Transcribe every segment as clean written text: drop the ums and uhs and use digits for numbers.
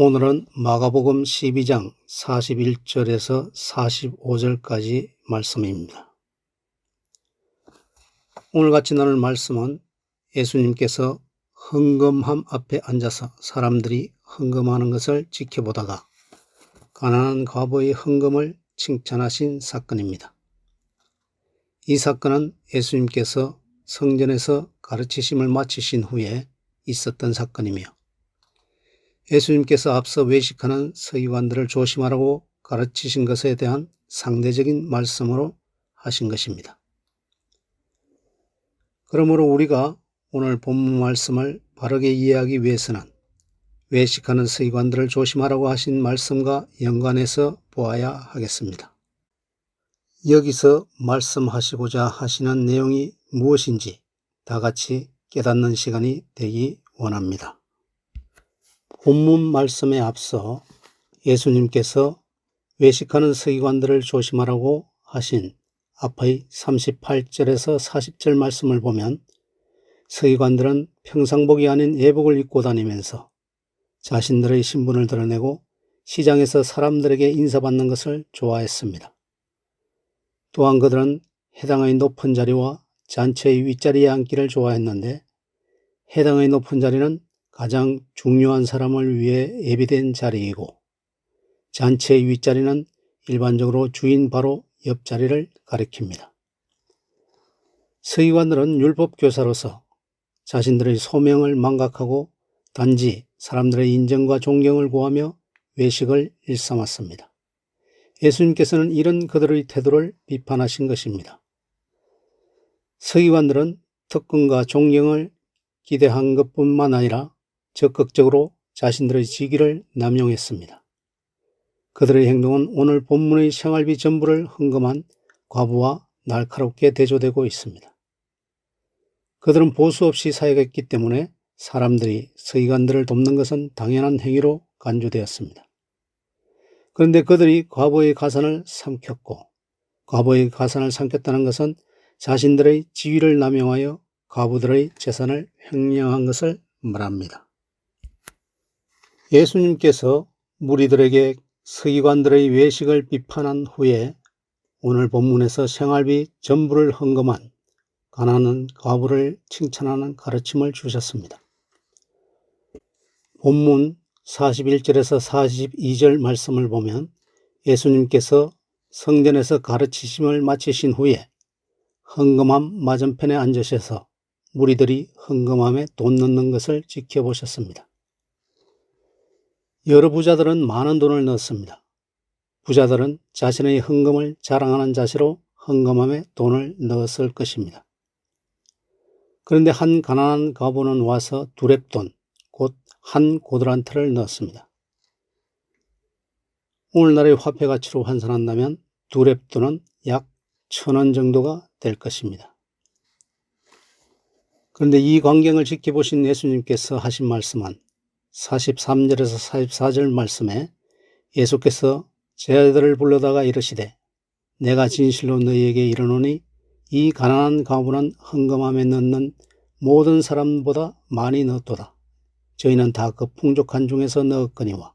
오늘은 마가복음 12장 41절에서 45절까지 말씀입니다. 오늘 같이 나눌 말씀은 예수님께서 헌금함 앞에 앉아서 사람들이 헌금하는 것을 지켜보다가 가난한 과부의 헌금을 칭찬하신 사건입니다. 이 사건은 예수님께서 성전에서 가르치심을 마치신 후에 있었던 사건이며 예수님께서 앞서 외식하는 서기관들을 조심하라고 가르치신 것에 대한 상대적인 말씀으로 하신 것입니다. 그러므로 우리가 오늘 본문 말씀을 바르게 이해하기 위해서는 외식하는 서기관들을 조심하라고 하신 말씀과 연관해서 보아야 하겠습니다. 여기서 말씀하시고자 하시는 내용이 무엇인지 다 같이 깨닫는 시간이 되기 원합니다. 본문 말씀에 앞서 예수님께서 외식하는 서기관들을 조심하라고 하신 앞의 38절에서 40절 말씀을 보면 서기관들은 평상복이 아닌 예복을 입고 다니면서 자신들의 신분을 드러내고 시장에서 사람들에게 인사받는 것을 좋아했습니다. 또한 그들은 해당의 높은 자리와 잔치의 윗자리에 앉기를 좋아했는데 해당의 높은 자리는 가장 중요한 사람을 위해 예비된 자리이고 잔치의 윗자리는 일반적으로 주인 바로 옆자리를 가리킵니다. 서기관들은 율법교사로서 자신들의 소명을 망각하고 단지 사람들의 인정과 존경을 구하며 외식을 일삼았습니다. 예수님께서는 이런 그들의 태도를 비판하신 것입니다. 서기관들은 특권과 존경을 기대한 것뿐만 아니라 적극적으로 자신들의 직위를 남용했습니다. 그들의 행동은 오늘 본문의 생활비 전부를 헌금한 과부와 날카롭게 대조되고 있습니다. 그들은 보수 없이 사역했기 때문에 사람들이 서기관들을 돕는 것은 당연한 행위로 간주되었습니다. 그런데 그들이 과부의 가산을 삼켰고 과부의 가산을 삼켰다는 것은 자신들의 지위를 남용하여 과부들의 재산을 횡령한 것을 말합니다. 예수님께서 무리들에게 서기관들의 외식을 비판한 후에 오늘 본문에서 생활비 전부를 헌금한 가난한 과부를 칭찬하는 가르침을 주셨습니다. 본문 41절에서 42절 말씀을 보면 예수님께서 성전에서 가르치심을 마치신 후에 헌금함 맞은편에 앉으셔서 무리들이 헌금함에 돈 넣는 것을 지켜보셨습니다. 여러 부자들은 많은 돈을 넣었습니다. 부자들은 자신의 헌금을 자랑하는 자세로 헌금함에 돈을 넣었을 것입니다. 그런데 한 가난한 과부는 와서 두렙돈, 곧 한 고드란트를 넣었습니다. 오늘날의 화폐 가치로 환산한다면 두렙돈은 약 1,000원 정도가 될 것입니다. 그런데 이 광경을 지켜보신 예수님께서 하신 말씀은 43절에서 44절 말씀에 예수께서 제자들을 불러다가 이르시되 내가 진실로 너희에게 이르노니 이 가난한 과부는 헌금함에 넣는 모든 사람보다 많이 넣었도다. 저희는 다 그 풍족한 중에서 넣었거니와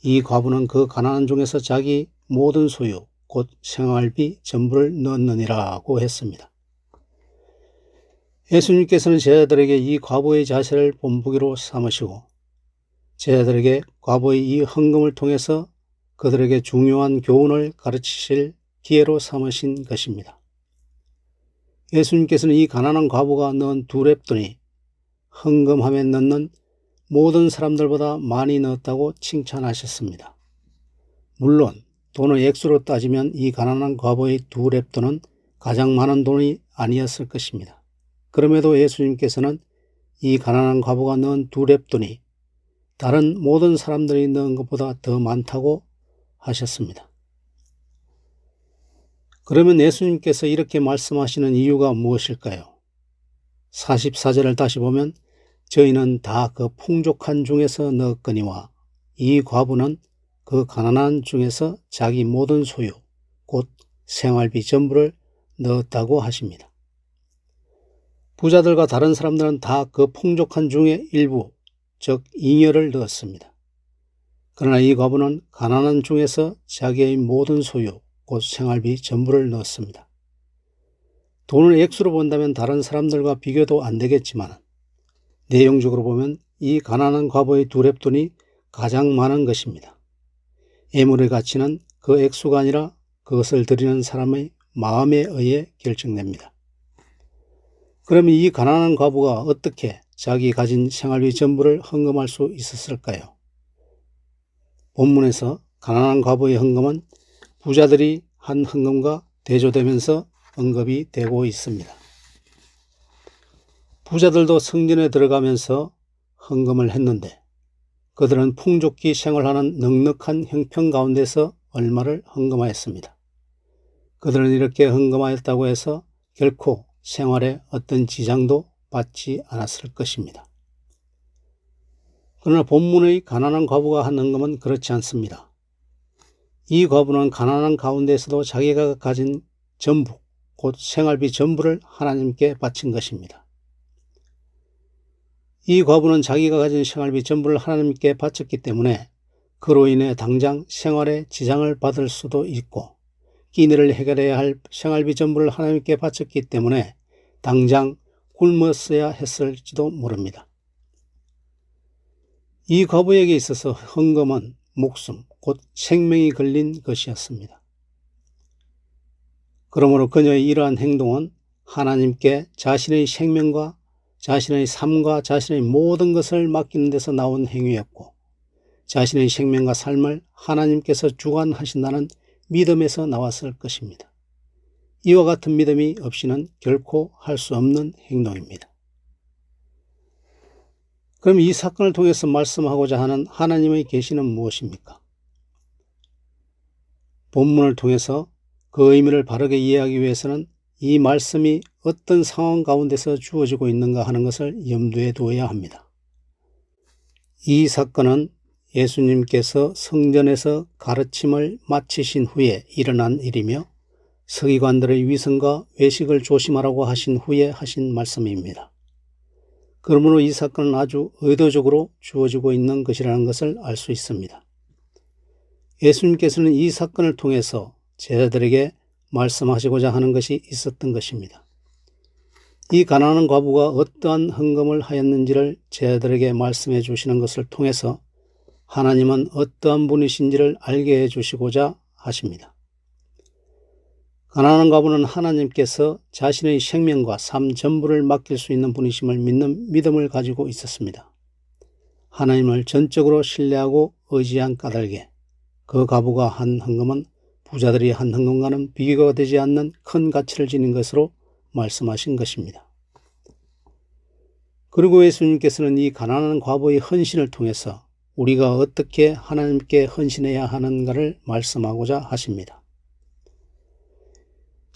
이 과부는 그 가난한 중에서 자기 모든 소유 곧 생활비 전부를 넣었느니라고 했습니다. 예수님께서는 제자들에게 이 과부의 자세를 본보기로 삼으시고 제자들에게 과부의 이 헌금을 통해서 그들에게 중요한 교훈을 가르치실 기회로 삼으신 것입니다. 예수님께서는 이 가난한 과부가 넣은 두렙돈이 헌금함에 넣는 모든 사람들보다 많이 넣었다고 칭찬하셨습니다. 물론 돈의 액수로 따지면 이 가난한 과부의 두렙돈은 가장 많은 돈이 아니었을 것입니다. 그럼에도 예수님께서는 이 가난한 과부가 넣은 두렙돈이 다른 모든 사람들이 넣은 것보다 더 많다고 하셨습니다. 그러면 예수님께서 이렇게 말씀하시는 이유가 무엇일까요? 44절을 다시 보면 저희는 다 그 풍족한 중에서 넣었거니와 이 과부는 그 가난한 중에서 자기 모든 소유 곧 생활비 전부를 넣었다고 하십니다. 부자들과 다른 사람들은 다 그 풍족한 중에 일부 즉 잉여를 넣었습니다. 그러나 이 과부는 가난한 중에서 자기의 모든 소유, 곧 생활비 전부를 넣었습니다. 돈을 액수로 본다면 다른 사람들과 비교도 안 되겠지만 내용적으로 보면 이 가난한 과부의 두랩돈이 가장 많은 것입니다. 예물의 가치는 그 액수가 아니라 그것을 드리는 사람의 마음에 의해 결정됩니다. 그러면 이 가난한 과부가 어떻게 자기 가진 생활비 전부를 헌금할 수 있었을까요? 본문에서 가난한 과부의 헌금은 부자들이 한 헌금과 대조되면서 언급이 되고 있습니다. 부자들도 성전에 들어가면서 헌금을 했는데 그들은 풍족히 생활하는 넉넉한 형편 가운데서 얼마를 헌금하였습니다. 그들은 이렇게 헌금하였다고 해서 결코 생활에 어떤 지장도 받지 않았을 것입니다. 그러나 본문의 가난한 과부가 한 헌금은 그렇지 않습니다. 이 과부는 가난한 가운데서도 자기가 가진 전부, 곧 생활비 전부를 하나님께 바친 것입니다. 이 과부는 자기가 가진 생활비 전부를 하나님께 바쳤기 때문에 그로 인해 당장 생활에 지장을 받을 수도 있고 끼니를 해결해야 할 생활비 전부를 하나님께 바쳤기 때문에 당장 굶었어야 했을지도 모릅니다. 이 과부에게 있어서 헌금은 목숨, 곧 생명이 걸린 것이었습니다. 그러므로 그녀의 이러한 행동은 하나님께 자신의 생명과 자신의 삶과 자신의 모든 것을 맡기는 데서 나온 행위였고 자신의 생명과 삶을 하나님께서 주관하신다는 믿음에서 나왔을 것입니다. 이와 같은 믿음이 없이는 결코 할 수 없는 행동입니다. 그럼 이 사건을 통해서 말씀하고자 하는 하나님의 계시는 무엇입니까? 본문을 통해서 그 의미를 바르게 이해하기 위해서는 이 말씀이 어떤 상황 가운데서 주어지고 있는가 하는 것을 염두에 두어야 합니다. 이 사건은 예수님께서 성전에서 가르침을 마치신 후에 일어난 일이며 서기관들의 위선과 외식을 조심하라고 하신 후에 하신 말씀입니다. 그러므로 이 사건은 아주 의도적으로 주어지고 있는 것이라는 것을 알 수 있습니다. 예수님께서는 이 사건을 통해서 제자들에게 말씀하시고자 하는 것이 있었던 것입니다. 이 가난한 과부가 어떠한 헌금을 하였는지를 제자들에게 말씀해 주시는 것을 통해서 하나님은 어떠한 분이신지를 알게 해 주시고자 하십니다. 가난한 과부는 하나님께서 자신의 생명과 삶 전부를 맡길 수 있는 분이심을 믿는 믿음을 가지고 있었습니다. 하나님을 전적으로 신뢰하고 의지한 까닭에 그 과부가 한 헌금은 부자들이 한 헌금과는 비교가 되지 않는 큰 가치를 지닌 것으로 말씀하신 것입니다. 그리고 예수님께서는 이 가난한 과부의 헌신을 통해서 우리가 어떻게 하나님께 헌신해야 하는가를 말씀하고자 하십니다.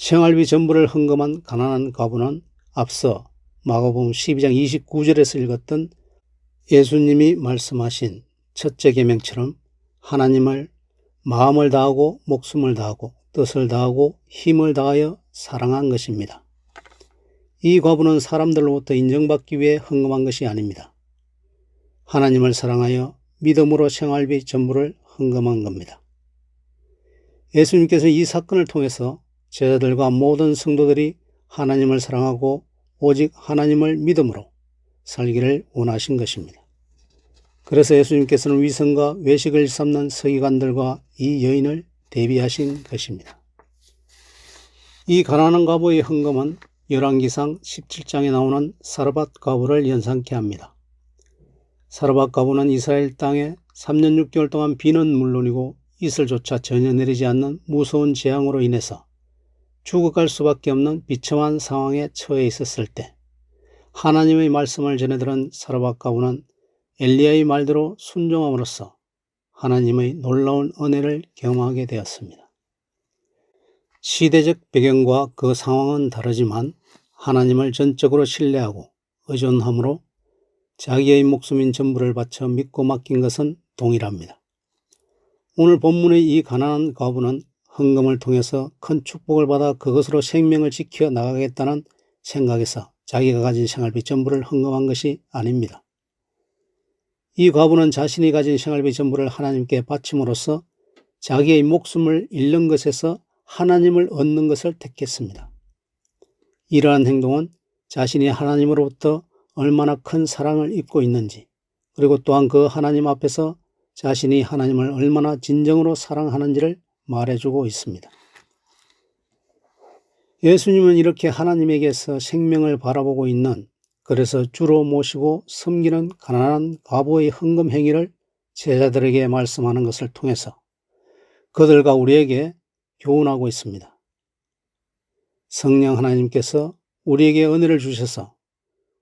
생활비 전부를 헌금한 가난한 과부는 앞서 마가복음 12장 29절에서 읽었던 예수님이 말씀하신 첫째 계명처럼 하나님을 마음을 다하고 목숨을 다하고 뜻을 다하고 힘을 다하여 사랑한 것입니다. 이 과부는 사람들로부터 인정받기 위해 헌금한 것이 아닙니다. 하나님을 사랑하여 믿음으로 생활비 전부를 헌금한 겁니다. 예수님께서 이 사건을 통해서 제자들과 모든 성도들이 하나님을 사랑하고 오직 하나님을 믿음으로 살기를 원하신 것입니다. 그래서 예수님께서는 위선과 외식을 삼는 서기관들과 이 여인을 대비하신 것입니다. 이 가난한 과부의 헌금은 열왕기상 17장에 나오는 사르밧 과부를 연상케 합니다. 사르밧 과부는 이스라엘 땅에 3년 6개월 동안 비는 물론이고 이슬조차 전혀 내리지 않는 무서운 재앙으로 인해서 죽어갈 수밖에 없는 비참한 상황에 처해 있었을 때 하나님의 말씀을 전해들은 사르밧 과부는 엘리야의 말대로 순종함으로써 하나님의 놀라운 은혜를 경험하게 되었습니다. 시대적 배경과 그 상황은 다르지만 하나님을 전적으로 신뢰하고 의존함으로 자기의 목숨인 전부를 바쳐 믿고 맡긴 것은 동일합니다. 오늘 본문의 이 가난한 과부는 헌금을 통해서 큰 축복을 받아 그것으로 생명을 지켜 나가겠다는 생각에서 자기가 가진 생활비 전부를 헌금한 것이 아닙니다. 이 과부는 자신이 가진 생활비 전부를 하나님께 바침으로써 자기의 목숨을 잃는 것에서 하나님을 얻는 것을 택했습니다. 이러한 행동은 자신이 하나님으로부터 얼마나 큰 사랑을 입고 있는지, 그리고 또한 그 하나님 앞에서 자신이 하나님을 얼마나 진정으로 사랑하는지를 말해주고 있습니다. 예수님은 이렇게 하나님에게서 생명을 바라보고 있는, 그래서 주로 모시고 섬기는 가난한 과부의 헌금 행위를 제자들에게 말씀하는 것을 통해서 그들과 우리에게 교훈하고 있습니다. 성령 하나님께서 우리에게 은혜를 주셔서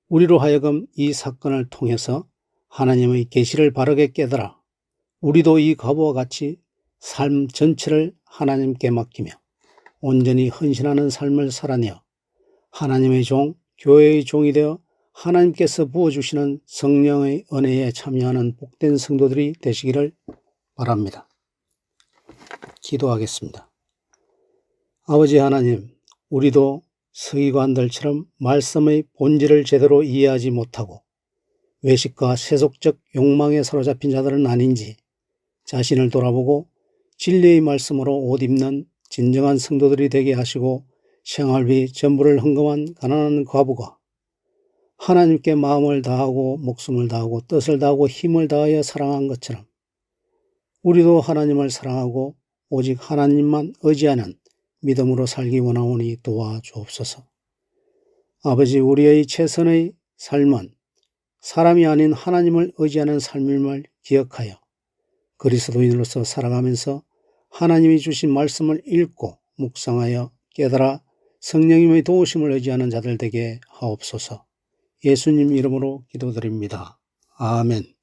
우리로 하여금 이 사건을 통해서 하나님의 계시를 바르게 깨달아 우리도 이 과부와 같이 삶 전체를 하나님께 맡기며 온전히 헌신하는 삶을 살아내어 하나님의 종, 교회의 종이 되어 하나님께서 부어주시는 성령의 은혜에 참여하는 복된 성도들이 되시기를 바랍니다. 기도하겠습니다. 아버지 하나님, 우리도 서기관들처럼 말씀의 본질을 제대로 이해하지 못하고 외식과 세속적 욕망에 사로잡힌 자들은 아닌지 자신을 돌아보고 진리의 말씀으로 옷 입는 진정한 성도들이 되게 하시고 생활비 전부를 헌금한 가난한 과부가 하나님께 마음을 다하고 목숨을 다하고 뜻을 다하고 힘을 다하여 사랑한 것처럼 우리도 하나님을 사랑하고 오직 하나님만 의지하는 믿음으로 살기 원하오니 도와주옵소서. 아버지, 우리의 최선의 삶은 사람이 아닌 하나님을 의지하는 삶임을 기억하여 그리스도인으로서 살아가면서 하나님이 주신 말씀을 읽고 묵상하여 깨달아 성령님의 도우심을 의지하는 자들 되게 하옵소서. 예수님 이름으로 기도드립니다. 아멘.